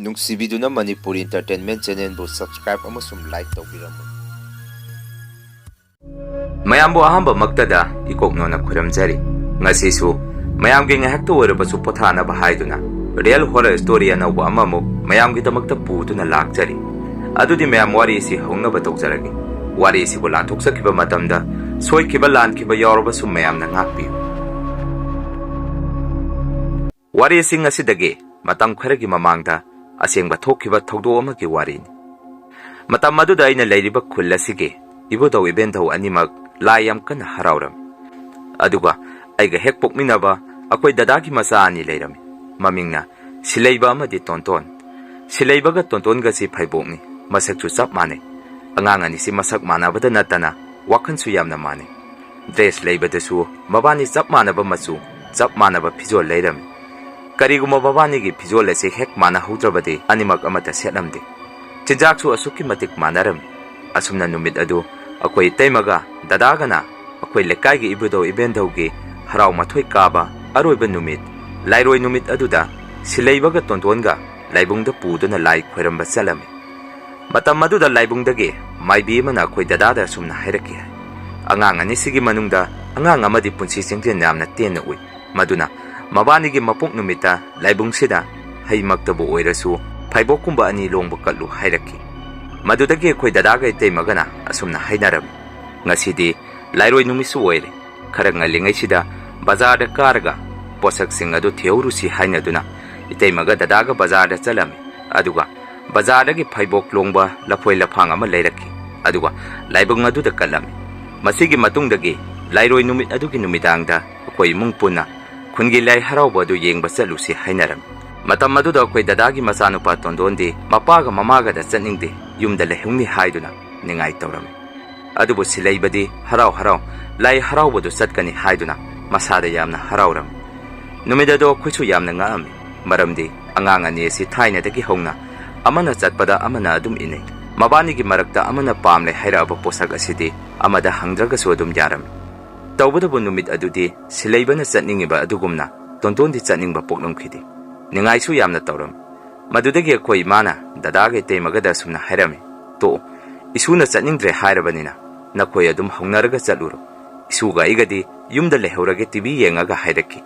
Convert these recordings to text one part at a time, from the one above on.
ꯅꯨꯡꯁꯤꯕꯤꯗꯨꯅ Manipur entertainment ꯆꯦꯅꯦꯜꯕꯨ subscribe ꯑꯃꯁꯨꯡ like ꯇꯧꯕꯤꯔꯝꯃꯨ꯫ ꯃꯌꯥꯝꯕꯨ ꯑꯍꯥꯟꯕꯃꯛꯇꯗ ꯏꯀꯣꯛꯅꯣꯅ ꯈꯨꯔꯨꯝꯖꯔꯤ꯫ ꯉꯁꯤꯁꯨ ꯃꯌꯥꯝꯒꯤ ꯉꯥꯏꯍꯥꯛꯇ ꯑꯣꯏꯔꯕꯁꯨ ꯄꯣꯊꯥꯅꯕ ꯍꯥꯏꯗꯨꯅ ꯔꯤꯌꯦꯜ ꯍꯣꯔꯔ ꯁ꯭ꯇꯣꯔꯤ ꯑꯅꯧꯕ ꯑꯃꯃꯨꯛ ꯃꯌꯥꯝꯒꯤꯗꯃꯛꯇ ꯄꯨꯗꯨꯅ ꯂꯥꯛꯆꯔꯤ꯫ ꯑꯗꯨꯗꯤ ꯃꯌꯥꯝ ꯋꯥꯔꯤ ꯑꯁꯤ ꯍꯧꯅꯕ ꯇꯧꯖꯔꯒꯦ꯫ ꯋꯥꯔꯤ ꯑꯁꯤꯕꯨ ꯂꯥꯟꯊꯣꯛꯆꯈꯤꯕ ꯃꯇꯝꯗ ꯁꯣꯏꯈꯤꯕ ꯂꯥꯟꯈꯤꯕ ꯌꯥꯎꯔꯕꯁꯨ ꯃꯌꯥꯝꯅ ꯉꯥꯛꯄꯤꯌꯨ꯫ ꯋꯥꯔꯤ ꯑꯁꯤ ꯉꯁꯤꯗꯒꯤ ꯃꯇꯝ ꯈꯔꯒꯤ ꯃꯃꯥꯡꯗ ꯑꯁꯦꯡꯕ ꯊꯣꯛꯈꯤꯕ ꯊꯧꯗꯣꯛ ꯑꯃꯒꯤ ꯋꯥꯔꯤꯅꯤ꯫ ꯃꯇꯝ ꯑꯗꯨꯗ ꯑꯩꯅ ꯂꯩꯔꯤꯕ ꯈꯨꯜ ꯑꯁꯤꯒꯤ ꯏꯕꯨꯙꯧ ꯏꯕꯦꯟꯙꯧ ꯑꯅꯤꯃꯛ ꯂꯥꯏ ꯌꯥꯝ ꯀꯟꯅ ꯍꯔꯥꯎꯔꯝꯃꯤ꯫ ꯑꯗꯨꯒ ꯑꯩꯒ ꯍꯦꯛ ꯄꯣꯛꯃꯤꯟꯅꯕ ꯑꯩꯈꯣꯏ ꯗꯗꯥꯒꯤ ꯃꯆꯥ ꯑꯅꯤ ꯂꯩꯔꯝꯃꯤ꯫ ꯃꯃꯤꯡꯅ ꯁꯤꯂꯩꯕ ꯑꯃꯗꯤ ꯇꯣꯟꯇꯣꯟ꯫ ꯁꯤꯂꯩꯕꯒ ꯇꯣꯟꯇꯣꯟꯒꯁꯤ ꯐꯩꯕꯣꯛꯅꯤ, ꯃꯁꯛꯁꯨ ꯆꯞ ꯃꯥꯟꯅꯩ꯫ ꯑꯉꯥꯡ ꯑꯅꯤꯁꯤ ꯃꯁꯛ ꯃꯥꯟꯅꯕꯗ ꯅꯠꯇꯅ ꯋꯥꯈꯜꯁꯨ ꯌꯥꯝꯅ ꯃꯥꯟꯅꯩ꯫ ꯗ꯭ꯔꯦꯁ ꯂꯩꯕꯗꯁꯨ ꯃꯕꯥꯅꯤ ꯆꯞ ꯃꯥꯟꯅꯕ ꯃꯆꯨ, ꯆꯞ ꯃꯥꯟꯅꯕ ꯐꯤꯖꯣꯜ ꯂꯩꯔꯝꯃꯤ꯫ ꯀꯔꯤꯒꯨꯝꯕ ꯃꯕꯥꯅꯤꯒꯤ ꯐꯤꯖꯣꯜ ꯑꯁꯤ ꯍꯦꯛ ꯃꯥꯟꯅꯍꯧꯗ꯭ꯔꯕꯗꯤ ꯑꯅꯤꯃꯛ ꯑꯃꯠꯇ ꯁꯦꯠꯂꯝꯗꯦ꯫ ꯆꯤꯟꯖꯥꯛꯁꯨ ꯑꯁꯨꯛꯀꯤ ꯃꯇꯤꯛ ꯃꯥꯟꯅꯔꯝꯃꯤ꯫ ꯑꯁꯨꯝꯅ ꯅꯨꯃꯤꯠ ꯑꯗꯨ ꯑꯩꯈꯣꯏ ꯏꯇꯩꯃꯒ ꯗꯗꯥꯒꯅ ꯑꯩꯈꯣꯏ ꯂꯩꯀꯥꯏꯒꯤ ꯏꯕꯨꯙꯧ ꯏꯕꯦꯟꯙꯧꯒꯤ ꯍꯔꯥꯎ ꯃꯊꯣꯏ ꯀꯥꯕ ꯑꯔꯣꯏꯕ ꯅꯨꯃꯤꯠ ꯂꯥꯏꯔꯣꯏ ꯅꯨꯃꯤꯠ ꯑꯗꯨꯗ ꯁꯤꯂꯩꯕꯒ ꯇꯣꯟꯇꯣꯟꯒ ꯂꯥꯏꯕꯨꯡꯗ ꯄꯨꯗꯨꯅ ꯂꯥꯏ ꯈꯣꯏꯔꯝꯕ ꯆꯠꯂꯝꯃꯤ꯫ ꯃꯇꯝ ꯑꯗꯨꯗ ꯂꯥꯏꯕꯨꯡꯗꯒꯤ ꯃꯥꯏꯕꯤ ꯑꯃꯅ ꯑꯩꯈꯣꯏ ꯗꯗꯥꯗ ꯑꯁꯨꯝꯅ ꯍꯥꯏꯔꯛꯈꯤ ꯍꯥꯏ: ꯑꯉꯥꯡ ꯑꯅꯤꯁꯤꯒꯤ ꯃꯅꯨꯡꯗ ꯑꯉꯥꯡ ꯑꯃꯗꯤ ꯄꯨꯟꯁꯤ ꯆꯤꯡꯖꯦꯜ ꯌꯥꯝꯅ ꯇꯦꯟꯅ ꯎꯏ꯫ ꯃꯗꯨꯅ ꯃꯕꯥꯅꯤꯒꯤ ꯃꯄꯣꯛ ꯅꯨꯃꯤꯠꯇ ꯂꯥꯏꯕꯨꯡꯁꯤꯗ ꯍꯩꯃꯛꯇꯕꯨ ꯑꯣꯏꯔꯁꯨ ꯐꯩꯕꯣꯛꯀꯨꯝꯕ ꯑꯅꯤ ꯂꯣꯡꯕ ꯀꯠꯂꯨ ꯍꯥꯏꯔꯛꯈꯤ꯫ ꯃꯗꯨꯗꯒꯤ ꯑꯩꯈꯣꯏ ꯗꯗꯥꯒ ꯏꯇꯩꯃꯒꯅ ꯑꯁꯨꯝꯅ ꯍꯥꯏꯅꯔꯝꯃꯤ: ꯉꯁꯤꯗꯤ ꯂꯥꯏꯔꯣꯏ ꯅꯨꯃꯤꯠꯁꯨ ꯑꯣꯏꯔꯦ, ꯈꯔ ꯉꯜꯂꯤꯉꯩꯁꯤꯗ ꯕꯖꯥꯔꯗ ꯀꯥꯔꯒ ꯄꯣꯠꯁꯛꯁꯤꯡ ꯑꯗꯨ ꯊꯤꯍꯧꯔꯨꯁꯤ ꯍꯥꯏꯅꯗꯨꯅ ꯏꯇꯩꯃꯒ ꯗꯗꯥꯒ ꯕꯖꯥꯔꯗ ꯆꯠꯂꯝꯃꯤ꯫ ꯑꯗꯨꯒ ꯕꯖꯥꯔꯗꯒꯤ ꯐꯩꯕꯣꯛ ꯂꯣꯡꯕ ꯂꯐꯣꯏ ꯂꯐꯥꯡ ꯑꯃ ꯂꯩꯔꯛꯈꯤ꯫ ꯑꯗꯨꯒ ꯂꯥꯏꯕꯨꯡ ꯑꯗꯨꯗ ꯀꯠꯂꯝꯃꯤ꯫ ꯃꯁꯤꯒꯤ ꯃꯇꯨꯡꯗꯒꯤ ꯂꯥꯏꯔꯣꯏ ꯅꯨꯃꯤꯠ ꯑꯗꯨꯒꯤ ꯅꯨꯃꯤꯗꯥꯡꯗ ꯑꯩꯈꯣꯏ ꯏꯃꯨꯡ ꯄꯨꯟꯅ ꯈꯨꯟꯒꯤ ꯂꯥꯏ ꯍꯔꯥꯎꯕ ꯑꯗꯨ ꯌꯦꯡꯕ ꯆꯠꯂꯨꯁꯤ ꯍꯥꯏꯅꯔꯝꯃꯤ꯫ ꯃꯇꯝ ꯑꯗꯨꯗ ꯑꯩꯈꯣꯏ ꯗꯗꯥꯒꯤ ꯃꯆꯥꯅꯨꯄꯥ ꯇꯣꯟꯗꯣꯟꯗꯤ ꯃꯄꯥꯒ ꯃꯃꯥꯒꯗ ꯆꯠꯅꯤꯡꯗꯦ, ꯌꯨꯝꯗ ꯂꯩꯍꯧꯅꯤ ꯍꯥꯏꯗꯨꯅ ꯅꯤꯡꯉꯥꯏ ꯇꯧꯔꯝꯃꯤ꯫ ꯑꯗꯨꯕꯨ ꯁꯤꯂꯩꯕꯗꯤ ꯍꯔꯥꯎ ꯍꯔꯥꯎ ꯂꯥꯏ ꯍꯔꯥꯎꯕꯗꯨ ꯆꯠꯀꯅꯤ ꯍꯥꯏꯗꯨꯅ ꯃꯁꯥꯗ ꯌꯥꯝꯅ ꯍꯔꯥꯎꯔꯝꯃꯤ꯫ ꯅꯨꯃꯤꯠ ꯑꯗꯨ ꯑꯩꯈꯣꯏꯁꯨ ꯌꯥꯝꯅ ꯉꯛꯑꯝꯃꯤ꯫ ꯃꯔꯝꯗꯤ ꯑꯉꯥꯡ ꯑꯅꯤ ꯑꯁꯤ ꯊꯥꯏꯅꯗꯒꯤ ꯍꯧꯅ ꯑꯃꯅ ꯆꯠꯄꯗ ꯑꯃꯅ ꯑꯗꯨꯝ ꯏꯟꯅꯩ꯫ ꯃꯕꯥꯅꯤꯒꯤ ꯃꯔꯛꯇ ꯑꯃꯅ ꯄꯥꯝꯂꯦ ꯍꯥꯏꯔꯛꯑꯕ ꯄꯣꯠꯁꯛ ꯑꯁꯤꯗꯤ ꯑꯃꯗ ꯍꯪꯗ꯭ꯔꯒꯁꯨ ꯑꯗꯨꯝ ꯌꯥꯔꯝꯃꯤ꯫ ꯇꯧꯕꯇꯕꯨ ꯅꯨꯃꯤꯠ ꯑꯗꯨꯗꯤ ꯁꯤꯂꯩꯕꯅ ꯆꯠꯅꯤꯡꯉꯤꯕ ꯑꯗꯨꯒꯨꯝꯅ ꯇꯣꯟꯇꯣꯟꯗꯤ ꯆꯠꯅꯤꯡꯕ ꯄꯣꯛꯂꯝꯈꯤꯗꯦ꯫ ꯅꯤꯡꯉꯥꯏꯁꯨ ꯌꯥꯝꯅ ꯇꯧꯔꯝꯃꯤ꯫ ꯃꯗꯨꯗꯒꯤ ꯑꯩꯈꯣꯏ ꯏꯃꯥꯅ ꯗꯗꯥꯒ ꯏꯇꯩꯃꯒꯗ ꯑꯁꯨꯝꯅ ꯍꯥꯏꯔꯝꯃꯤ: ꯇꯣꯛꯑꯣ, ꯏꯁꯨꯅ ꯆꯠꯅꯤꯡꯗ꯭ꯔꯦ ꯍꯥꯏꯔꯕꯅꯤꯅ ꯅꯈꯣꯏ ꯑꯗꯨꯝ ꯍꯧꯅꯔꯒ ꯆꯠꯂꯨꯔꯣ꯫ ꯏꯁꯨꯒ ꯑꯩꯒꯗꯤ ꯌꯨꯝꯗ ꯂꯩꯍꯧꯔꯒꯦ ꯇꯤꯚꯤ ꯌꯦꯡꯉꯒ ꯍꯥꯏꯔꯛꯈꯤ꯫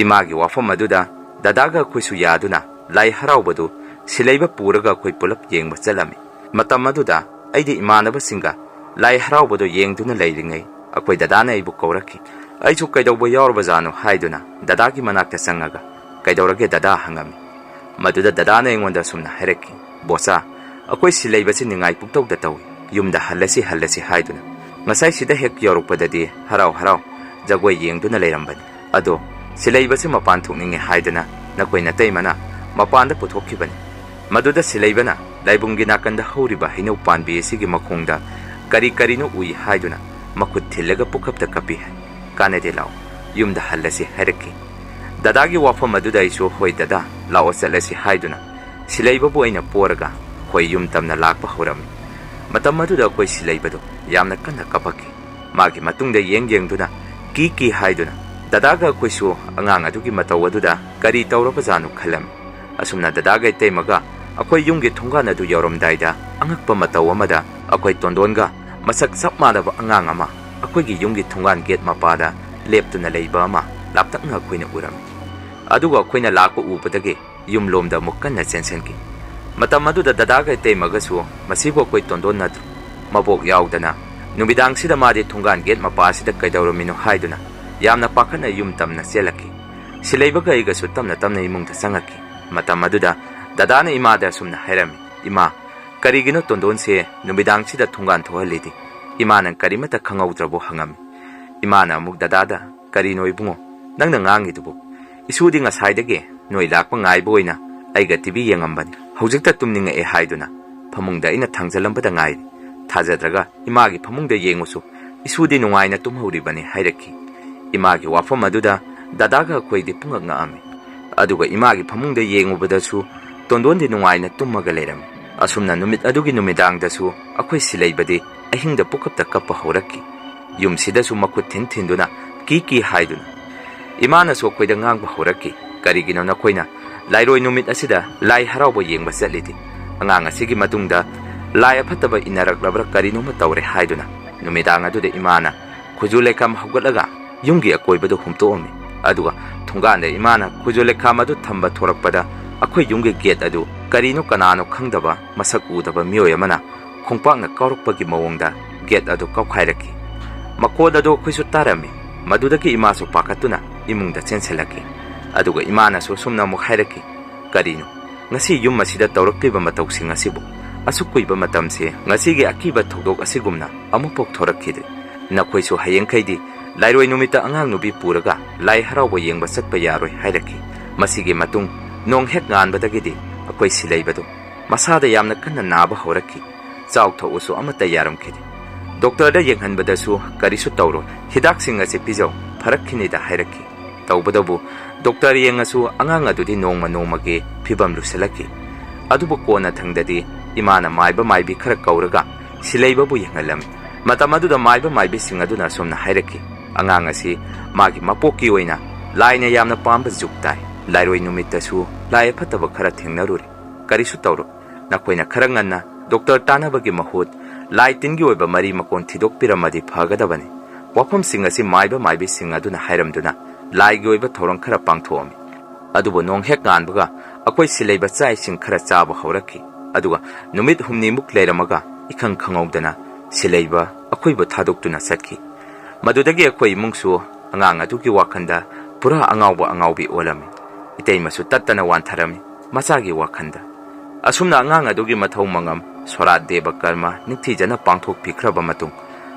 ꯏꯃꯥꯒꯤ ꯋꯥꯐꯝ ꯑꯗꯨꯗ ꯗꯗꯥꯒ ꯑꯩꯈꯣꯏꯁꯨ ꯌꯥꯗꯨꯅ ꯂꯥꯏ ꯍꯔꯥꯎꯕꯗꯨ ꯁꯤꯂꯩꯕ ꯄꯨꯔꯒ ꯑꯩꯈꯣꯏ ꯄꯨꯂꯞ ꯌꯦꯡꯕ ꯆꯠꯂꯝꯃꯤ꯫ ꯃꯇꯝ ꯑꯗꯨꯗ ꯑꯩꯗꯤ ꯏꯃꯥꯟꯅꯕꯁꯤꯡꯒ ꯂꯥꯏ ꯍꯔꯥꯎꯕꯗꯨ ꯌꯦꯡꯗꯨꯅ ꯂꯩꯔꯤꯉꯩ ꯑꯩꯈꯣꯏ ꯗꯗꯥꯅ ꯑꯩꯕꯨ ꯀꯧꯔꯛꯈꯤ꯫ ꯑꯩꯁꯨ ꯀꯩꯗꯧꯕ ꯌꯥꯎꯔꯕꯖꯥꯠꯅꯣ ꯍꯥꯏꯗꯨꯅ ꯗꯗꯥꯒꯤ ꯃꯅꯥꯛꯇ ꯆꯪꯉꯒ ꯀꯩꯗꯧꯔꯒꯦ ꯗꯗꯥ ꯍꯪꯉꯝꯃꯤ꯫ ꯃꯗꯨꯗ ꯗꯗꯥꯅ ꯑꯩꯉꯣꯟꯗ ꯑꯁꯨꯝꯅ ꯍꯥꯏꯔꯛꯈꯤ: ꯕꯣꯆꯥ, ꯑꯩꯈꯣꯏ ꯁꯤꯂꯩꯕꯁꯤ ꯅꯤꯡꯉꯥꯏ ꯄꯨꯡꯇꯧꯗ ꯇꯧꯏ, ꯌꯨꯝꯗ ꯍꯜꯂꯁꯤ ꯍꯥꯏꯗꯨꯅ ꯉꯁꯥꯏ ꯁꯤꯗ ꯍꯦꯛ ꯌꯧꯔꯛꯄꯗꯗꯤ ꯍꯔꯥꯎ ꯍꯔꯥꯎ ꯖꯒꯣꯏ ꯌꯦꯡꯗꯨꯅ ꯂꯩꯔꯝꯕꯅꯤ꯫ ꯑꯗꯣ ꯁꯤꯂꯩꯕꯁꯤ ꯃꯄꯥꯟ ꯊꯣꯛꯅꯤꯡꯉꯦ ꯍꯥꯏꯗꯅ ꯅꯈꯣꯏ ꯅꯇꯩꯃꯅ ꯃꯄꯥꯟꯗ ꯄꯨꯊꯣꯛꯈꯤꯕꯅꯤ꯫ ꯃꯗꯨꯗ ꯁꯤꯂꯩꯕꯅ ꯂꯥꯏꯕꯨꯡꯒꯤ ꯅꯥꯀꯟꯗ ꯍꯧꯔꯤꯕ ꯍꯩꯅꯧ ꯄꯥꯟꯕꯤ ꯑꯁꯤꯒꯤ ꯃꯈꯣꯡꯗ ꯀꯔꯤ ꯀꯔꯤꯅꯣ ꯎꯏ ꯍꯥꯏꯗꯨꯅ ꯃꯈꯨꯠ ꯊꯤꯜꯂꯒ ꯄꯨꯈꯞꯇ ꯀꯞꯄꯤ ꯍꯥꯏ꯫ ꯀꯥꯟꯅꯗꯦ, ꯂꯥꯛꯑꯣ, ꯌꯨꯝꯗ ꯍꯜꯂꯁꯤ ꯍꯥꯏꯔꯛꯈꯤ꯫ ꯗꯗꯥꯒꯤ ꯋꯥꯐꯝ ꯑꯗꯨꯗ ꯑꯩꯁꯨ ꯍꯣꯏ ꯗꯗꯥ, ꯂꯥꯛꯑꯣ ꯆꯠꯂꯁꯤ ꯍꯥꯏꯗꯨꯅ ꯁꯤꯂꯩꯕꯕꯨ ꯑꯩꯅ ꯄꯣꯔꯒ ꯑꯩꯈꯣꯏ ꯌꯨꯝ ꯇꯝꯅ ꯂꯥꯛꯄ ꯍꯧꯔꯝꯃꯤ꯫ ꯃꯇꯝ ꯑꯗꯨꯗ ꯑꯩꯈꯣꯏ ꯁꯤꯂꯩꯕꯗꯨ ꯌꯥꯝꯅ ꯀꯟꯅ ꯀꯞꯄꯛꯈꯤ꯫ ꯃꯥꯒꯤ ꯃꯇꯨꯡꯗ ꯌꯦꯡꯗꯨꯅ ꯀꯤ ꯍꯥꯏꯗꯨꯅ ꯗꯗꯥꯒ ꯑꯩꯈꯣꯏꯁꯨ ꯑꯉꯥꯡ ꯑꯗꯨꯒꯤ ꯃꯇꯧ ꯑꯗꯨꯗ ꯀꯔꯤ ꯇꯧꯔꯕꯖꯥꯠꯅꯣ ꯈꯜꯂꯝꯃꯤ꯫ ꯑꯁꯨꯝꯅ ꯗꯗꯥꯒ ꯏꯇꯩꯃꯒ ꯑꯩꯈꯣꯏ ꯌꯨꯝꯒꯤ ꯊꯣꯡꯒꯥꯟ ꯑꯗꯨ ꯌꯧꯔꯝꯗꯥꯏꯗ ꯑꯉꯛꯄ ꯃꯇꯧ ꯑꯃꯗ ꯑꯩꯈꯣꯏ ꯇꯣꯟꯗꯣꯟꯒ ꯃꯁꯛ ꯆꯞ ꯃꯥꯟꯅꯕ ꯑꯉꯥꯡ ꯑꯃ ꯑꯩꯈꯣꯏꯒꯤ ꯌꯨꯝꯒꯤ ꯊꯣꯡꯒꯥꯟ ꯒꯦꯠ ꯃꯄꯥꯗ ꯂꯦꯞꯇꯨꯅ ꯂꯩꯕ ꯑꯃ ꯂꯥꯞꯇꯛꯅ ꯑꯩꯈꯣꯏꯅ ꯎꯔꯝꯃꯤ꯫ ꯑꯗꯨꯒ ꯑꯩꯈꯣꯏꯅ ꯂꯥꯛꯄ ꯎꯕꯗꯒꯤ ꯌꯨꯝꯂꯣꯝꯗ ꯑꯃꯨꯛ ꯀꯟꯅ ꯆꯦꯟꯁꯤꯟꯈꯤ꯫ ꯃꯇꯝ ꯑꯗꯨꯗ ꯗꯗꯥꯒ ꯏꯇꯩꯃꯒꯁꯨ ꯃꯁꯤꯕꯨ ꯑꯩꯈꯣꯏ ꯇꯣꯟꯗꯣꯟ ꯅꯠꯇ꯭ꯔꯣ, ꯃꯕꯣꯛ ꯌꯥꯎꯗꯅ ꯅꯨꯃꯤꯗꯥꯡꯁꯤꯗ ꯃꯥꯗꯤ ꯊꯣꯡꯒꯥꯟ ꯒꯦꯠ ꯃꯄꯥꯁꯤꯗ ꯀꯩꯗꯧꯔꯝꯃꯤꯅꯣ ꯍꯥꯏꯗꯨꯅ ꯌꯥꯝꯅ ꯄꯥꯈꯠꯅ ꯌꯨꯝ ꯇꯝꯅ ꯆꯦꯜꯂꯛꯈꯤ꯫ ꯁꯤꯂꯩꯕꯒ ꯑꯩꯒꯁꯨ ꯇꯞꯅ ꯇꯞꯅ ꯏꯃꯨꯡꯗ ꯆꯪꯉꯛꯈꯤ꯫ ꯃꯇꯝ ꯑꯗꯨꯗ ꯗꯗꯥꯅ ꯏꯃꯥꯗ ꯑꯁꯨꯝꯅ ꯍꯥꯏꯔꯝꯃꯤ: ꯏꯃꯥ, ꯀꯔꯤꯒꯤꯅꯣ ꯇꯣꯟꯗꯣꯟꯁꯦ ꯅꯨꯃꯤꯗꯥꯡꯁꯤꯗ ꯊꯣꯡꯒꯥꯟ ꯊꯣꯛꯍꯜꯂꯤꯗꯤ? ꯏꯃꯥꯅ ꯀꯔꯤꯃꯠꯇ ꯈꯪꯍꯧꯗ꯭ꯔꯕꯣ ꯍꯪꯉꯝꯃꯤ꯫ ꯏꯃꯥꯅ ꯑꯃꯨꯛ ꯗꯗꯥꯗ: ꯀꯔꯤꯅꯣ ꯏꯕꯨꯡꯉꯣ ꯅꯪꯅ ꯉꯥꯡꯉꯤꯗꯨꯕꯨ? ꯏꯁꯨꯗꯤ ꯉꯁꯥꯏꯗꯒꯤ ꯅꯣꯏ ꯂꯥꯛꯄ ꯉꯥꯏꯕ ꯑꯣꯏꯅ ꯑꯩꯒ ꯇꯤꯚꯤ ꯌꯦꯡꯉꯝꯕꯅꯤ, ꯍꯧꯖꯤꯛꯇ ꯇꯨꯝꯅꯤꯡꯉꯛꯑꯦ ꯍꯥꯏꯗꯨꯅ ꯐꯃꯨꯡꯗ ꯑꯩꯅ ꯊꯥꯡꯖꯜꯂꯝꯕꯗ ꯉꯥꯏꯔꯤ꯫ ꯊꯥꯖꯗ꯭ꯔꯒ ꯏꯃꯥꯒꯤ ꯐꯃꯨꯡꯗ ꯌꯦꯡꯉꯨꯁꯨ, ꯏꯁꯨꯗꯤ ꯅꯨꯡꯉꯥꯏꯅ ꯇꯨꯝꯍꯧꯔꯤꯕꯅꯤ ꯍꯥꯏꯔꯛꯈꯤ꯫ ꯏꯃꯥꯒꯤ ꯋꯥꯐꯝ ꯑꯗꯨꯗ ꯗꯗꯥꯒ ꯑꯩꯈꯣꯏꯗꯤ ꯄꯨꯡꯉꯛ ꯉꯛꯑꯝꯃꯤ꯫ ꯑꯗꯨꯒ ꯏꯃꯥꯒꯤ ꯐꯃꯨꯡꯗ ꯌꯦꯡꯉꯨꯕꯗꯁꯨ ꯇꯣꯟꯗꯣꯟꯗꯤ ꯅꯨꯡꯉꯥꯏꯅ ꯇꯨꯝꯃꯒ ꯂꯩꯔꯝꯃꯤ꯫ ꯑꯁꯨꯝꯅ ꯅꯨꯃꯤꯠ ꯑꯗꯨꯒꯤ ꯅꯨꯃꯤꯗꯥꯡꯗꯁꯨ ꯑꯩꯈꯣꯏ ꯁꯤꯂꯩꯕꯗꯤ ꯑꯍꯤꯡꯗ ꯄꯨꯈꯞꯇ ꯀꯞꯄ ꯍꯧꯔꯛꯈꯤ꯫ ꯌꯨꯝꯁꯤꯗꯁꯨ ꯃꯈꯨꯠ ꯊꯤꯟꯗꯨꯅ ꯀꯤ ꯍꯥꯏꯗꯨꯅ꯫ ꯏꯃꯥꯅꯁꯨ ꯑꯩꯈꯣꯏꯗ ꯉꯥꯡꯕ ꯍꯧꯔꯛꯈꯤ: ꯀꯔꯤꯒꯤꯅꯣ ꯅꯈꯣꯏꯅ lairoi numit asida lai harauba yengba chatlidi angang asigi matungda lai aphataba inarak karino ma tawre haiduna numidang adude imana khujulekam haugatlaga yumgi akoibadu humtoami aduga thunganda imana khujulekam adu thamba thorakpada akhoi yumgi gate adu karino kanano khangdaba masak udaba miyoy amana khongpakna kaurukpagi mawongda gate adu kaukhairakki makoda do khoisu tarami madudaki imasu pakatuna imungda chenselaki aduga imana su sumna mu khairaki karino ngasi yum masida tawraktiba matawsing asibu asukkuiba matamse ngasigi akiba thogdok asigumna amupok thorakhide nakhoisu hayengkhaidi lairoi numita angang nubi puraga lai harauba yengba chatpa yaroi hairaki masigi matung nong hek nganbadagidi akoi sileibadu masada yamna kanna naba horaki chauk thogusu amata yaramkhidi doctor da yenghanbadasu karisu tawro hidak singa se pijau pharakhini da hairaki tawbadabu doctor yengasu angang adudi nongma nongmage phibam luselaki adubu kona thangdadi imana maiba maibi khara kauraga sileibabu yengalami matamaduda maiba maibi singaduna somna hairaki angang asi magi mapoki oina laina yamna pamba juktai lairoi numitasu lai phataba khara thengnaruri karisu tawro nakoina khara nganna doctor tanabagi mahut lai tingi oiba mari makon thidok piramadi phagadabani wafam singa si maiba maibi singaduna hairamduna lai gi oiba thorong khara pangthoami adubo nong hek nganbaga akoi sileiba chai sing khara chaba hauraki aduga numit humni muk leiramaga ikhang khangawdana sileiba akoiba thadoktuna satki madudagi akoi mungsu angang adugi wakhanda pura angawbi olami itei masu tattana wantharami masagi wakhanda asumna angang adugi mathau mangam sorat deba karma ningthijana pangthok phikraba matung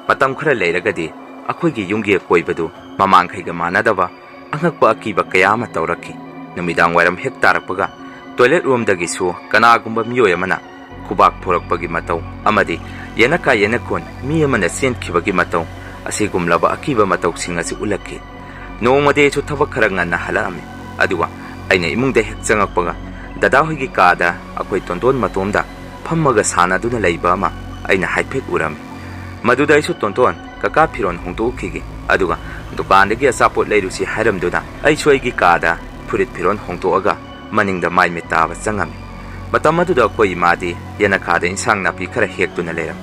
matam khara leiragadi akoigi yungi koibadu mamangkhaiga manadaba angakpa akiba kayama tawraki numidang wairam hek tarakpaga toilet room dagi su kanagumba miyoy amana kubak phorakpagi matau amadi yenaka yenakon mi amana senkhibagi matau asigumlaba akiba matau singasi ulakki nongmade chu thabak khara nganna halami aduwa aina imungda hek changakpaga dada hoigi kada akoi tondon matomda phammaga sanaduna leiba ama aina haiphet urami madudai su tonton kaka phiron hongtokigi aduga dukandagi asapot leirusi hairamduna ai soigi kada furit phiron hongtoaga maningda mai metaba changami matam aduda koi imadi yana kada insang napi khara hektuna leram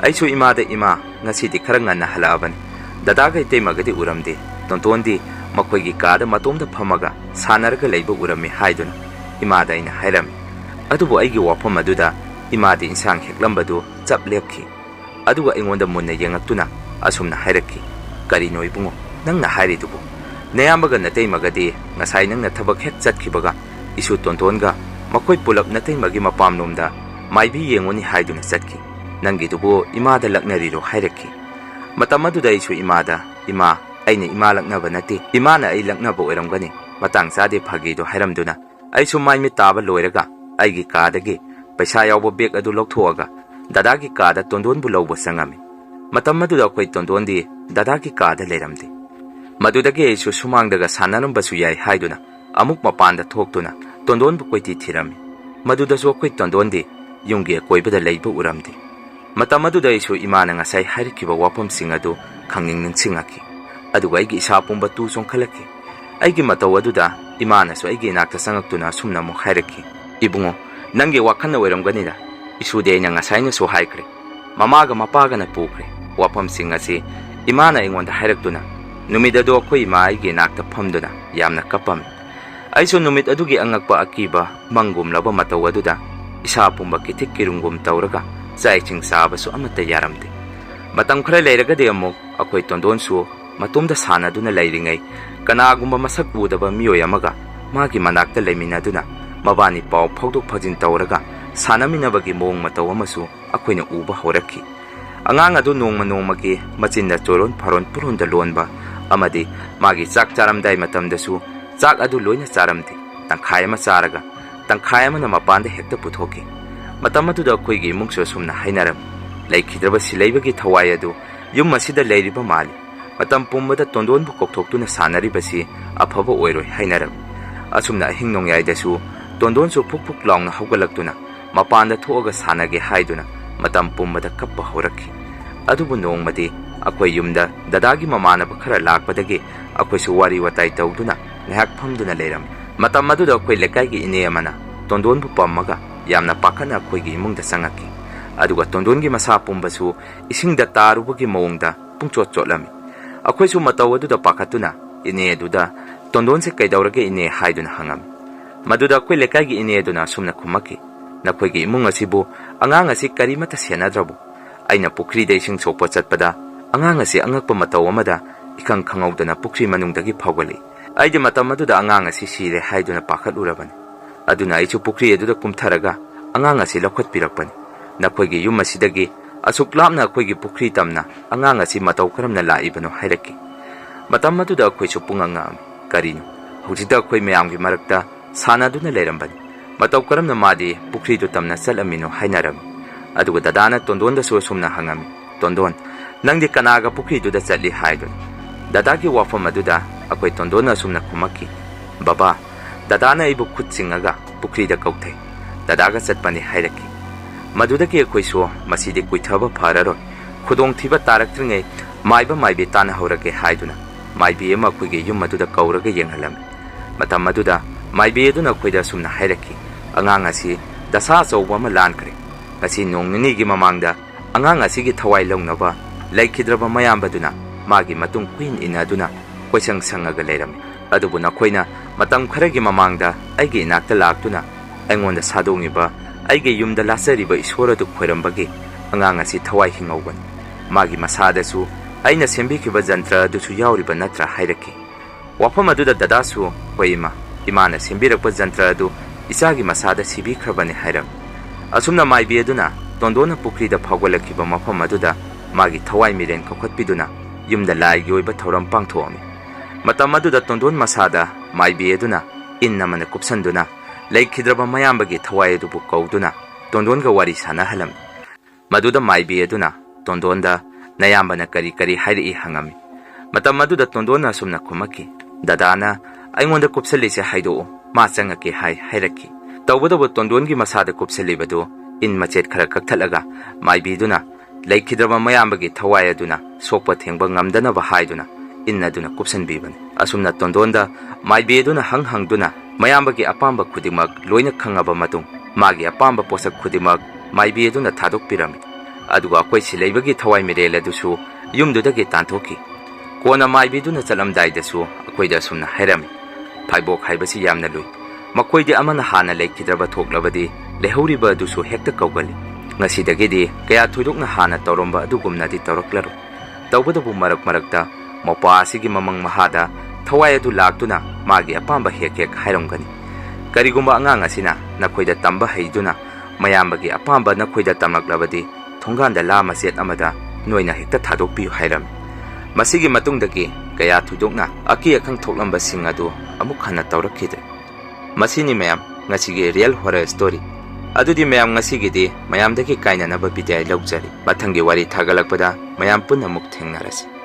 ai su imada ima ngasidi khara nganna halabani dada gai temagadi uramde tontondi makoigi kada matomda phamaga sanarga leiba urami haiduna imada ina hairami adubu aigi wafam aduda imadi insang heklambadu chap lepki aduga ingonda munna yengaktuna asumna hairaki karino ibungo nangna hairidubu nayamaga natay magadi ngasai nangna thabak hek chatkibaga isu tontonga makoi pulap natay magi mapamnomda maibi yengoni haiduna chatki nangidubu imada laknariro hairaki matamaduda isu imada ima aina ima laknaba nati imana ai laknaba oiramgani matang sade phagido hairamduna aisu maimi taba loiraga aigi kadagi paisa yawbo beg adu lokthoaga dadagi kada tondon bu lawbo sangami matam maduda koi tondondi dadagi kada leramdi madudagi aisu sumangdaga sanaram basu yai haiduna amuk mapanda thoktuna tondon bu koiti thirami maduda so koi tondondi yungi koibada leiba uramdi matam maduda aisu imana ngasai harikiba wapam singadu khangning ningsingaki aduga aigi isa pumba tu songkhalaki aigi mataw aduda imana so aigi nakta sangaktuna sumna mo hairaki ibungo nangi wakhanna oiramganida isude nya ngasai na so haikre mamaga mapaga na pukre wapam singasi imana ingonda hairakduna numid adu akoi ma aigi nakta phamduna yamna kapam aiso numid adugi angakpa akiba mangum laba mataw aduda isa pumba kitik kirungum tawraga chaiching sabasu amata yaramde matam khara leiragadi amuk akoi tondon su matumda sanaduna leiringai kanagumba masak udaba miyoy amaga magi manakta leiminaduna mabani paw phawdok phajin tawraga sanaminabagi mong mataw amasu akoina uba horaki angang adu nongma nongmagi machinda choron pharon purunda lonba amadi magi chak charamdai matamdasu chak adu loina charamdi tangkhai ama charaga tangkhai ama na mapanda hekta puthoki matam aduda koigi mungso sumna hainaram laikhidraba sileibagi thawai adu yum masida leiriba mali matam pumbada tondon bu kokthokuna sanari basi aphaba oiroi hainaram asumna ahing nongyai dasu tondon su phuk laungna hawgalaktuna mapanda thoga sanage haiduna matam pumbada kappa horaki adubu nongmadi akoi yumda dadagi mamana bakhara lakpadagi akoi su wari watai tawduna ngahak phamduna leiram Matam maduda akhoi lekai gi ine amana tondon bu pammaga yamna pakhana akhoi gi imung da sangaki aduga tondon gi masa pumbasu ising da tarubu gi mawngda pungchot chotlami akhoi su mataw adu da pakhatuna ine aduda tondon se kaidawrage ine haiduna hangam maduda akhoi lekai gi ine aduna sumna khumaki nakhoi gi imung asibu angang asi karimata senadrabu aina pukri da ising sokpa chatpada angang asi angakpa mataw amada ikang khangawdana pukri manungdagi phawgali aide matam aduda angang asi sire haiduna pakhat urabani aduna aichu pukri aduda kumtharaga angang asi lakhot pirakpani nakhoi gi yum asidagi asuk lamna akhoi gi pukri tamna angang asi mataw karamna laibano hairaki matam aduda akhoi chu punganga karino hujida akhoi mayam gi marakta sanaduna leirambani mataw karamna madi pukri du tamna salamino hainaram aduga dadana tondon da sumna hangami tondon nangdi kanaga pukri du da chatli haidun dadagi wafam aduda akhoi tondona sumna khumaki baba dadana ibu khutsingaga pukri da kauthai dadaga chatpani hairaki madudaki akhoi so masidi kuithaba phararo khudong thiba taraktrngai maiba maibi tana horage haiduna maibi ema akhoi ge yum maduda kauraga yenghalam matam maduda maibi aduna khoida sumna hairaki angang asi dasa chawba ma lankre ngasi nongnini gi mamangda angang asi gi thawai longnaba laikhidraba mayambaduna magi matung queen inaduna koisang sangaga leiram adubu nakhoina matam kharagi mamangda aigi inakta laktuna aingonda sadongiba aigi yumda lasariba isora du khoirambagi angang asi thawai hingauban magi masada su aina sembikiba jantra dusu yauriba natra hairaki wafam aduda dadasu hoima imana sembirakpa jantra du isagi masada sibi khrabani hairam asumna maibi aduna tondona pukri da phawgalakiba mafam aduda magi thawai miren kokhatpiduna yumda lai gi oiba thoram pangthoami matam aduda tondon masada maibi aduna inna mana kupsanduna laikhidraba mayambagi thawai adu kauduna tondon ga wari sana halam maduda maibi aduna tondonda nayambana kari kari hairi hangami matam aduda tondona sumna khumaki dadana aingonda kupsalise haido ma changaki hairaki tawbadaba tondongi masada kupsalibadu in machet khara kakthalaga maibi duna laikhidraba mayambagi thawai aduna sokpa thengba ngamdanaba haiduna innaduna kupsanbibani asumna tondonda maibi aduna hanghangduna mayambagi apamba khudimak loina khangaba matung magi apamba posak khudimak maibi aduna thadokpirami aduga akhoi silaibagi thawai mirel adusu yumdudagi tanthoki kona maibi duna chalamdai dasu akhoida sumna hairami phaibok haibasi yamna lui makoidi amana hana laikhidraba thoklabadi lehuriba adusu hekta kaugali ngasidagidi kaya thuidokna hana tawromba adugumnadi tawraklaro tawbadabu marak marakta mopa asigi mamang mahada thawai adu laktuna magi apamba hekek hairamgani karigumba angang asina nakhoida tamba haiduna mayambagi apamba nakhoida tamaklabadi thonganda lama set amada noina hekta thadokpi hairam masigi matungdagi kaya thuidokna aki akhang thoklamba sing adu amuk hana tawrakhide masini mayam ngasigi real horror story adudi mayam ngasigidi mayamdagi kainanaba bidai laujari mathangi wari thagalakpada mayam punna muk thengnarasi